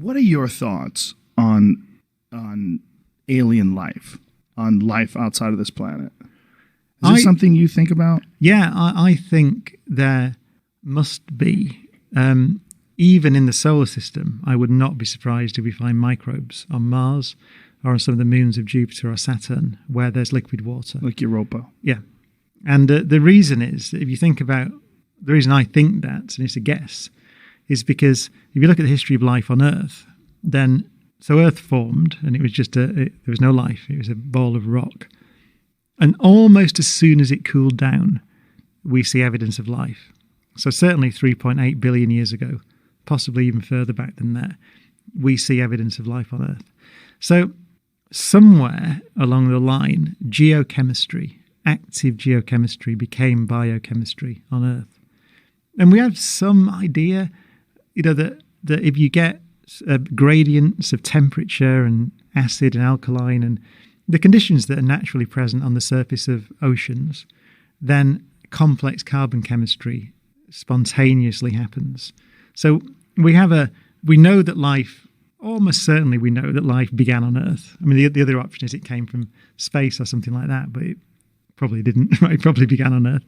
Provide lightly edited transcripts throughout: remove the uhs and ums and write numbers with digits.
What are your thoughts on alien life, on life outside of this planet? Is this something you think about? Yeah, I think there must be. Even in the solar system, I would not be surprised if we find microbes on Mars or on some of the moons of Jupiter or Saturn where there's liquid water. Like Europa. Yeah. And the reason is, if you think about, the reason I think that, and it's a guess, is because if you look at the history of life on Earth, then, so Earth formed and it was just there was no life. It was a ball of rock. And almost as soon as it cooled down, we see evidence of life. So certainly 3.8 billion years ago, possibly even further back than that, we see evidence of life on Earth. So somewhere along the line, geochemistry, active geochemistry became biochemistry on Earth. And we have some idea, that if you get gradients of temperature and acid and alkaline and the conditions that are naturally present on the surface of oceans, then complex carbon chemistry spontaneously happens. So we know that life, almost certainly we know that life began on Earth. I mean, the other option is it came from space or something like that, but it probably didn't, right? It probably began on Earth.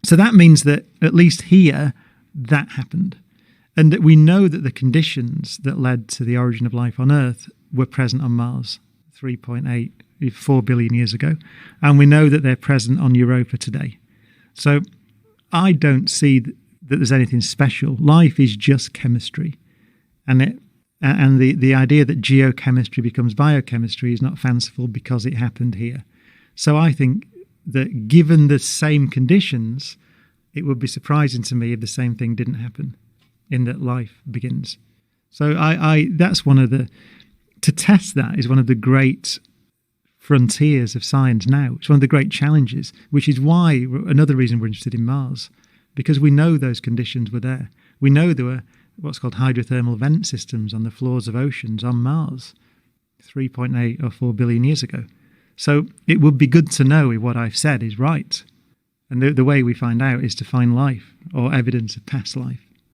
So that means that at least here, that happened. And that we know that the conditions that led to the origin of life on Earth were present on Mars 4 billion years ago. And we know that they're present on Europa today. So I don't see that there's anything special. Life is just chemistry. And the idea that geochemistry becomes biochemistry is not fanciful because it happened here. So I think that given the same conditions, it would be surprising to me if the same thing didn't happen, in that life begins. So that's to test that is one of the great frontiers of science now. It's one of the great challenges, which is why another reason we're interested in Mars, because we know those conditions were there. We know there were what's called hydrothermal vent systems on the floors of oceans on Mars 3.8 or 4 billion years ago. So it would be good to know if what I've said is right. And the way we find out is to find life or evidence of past life.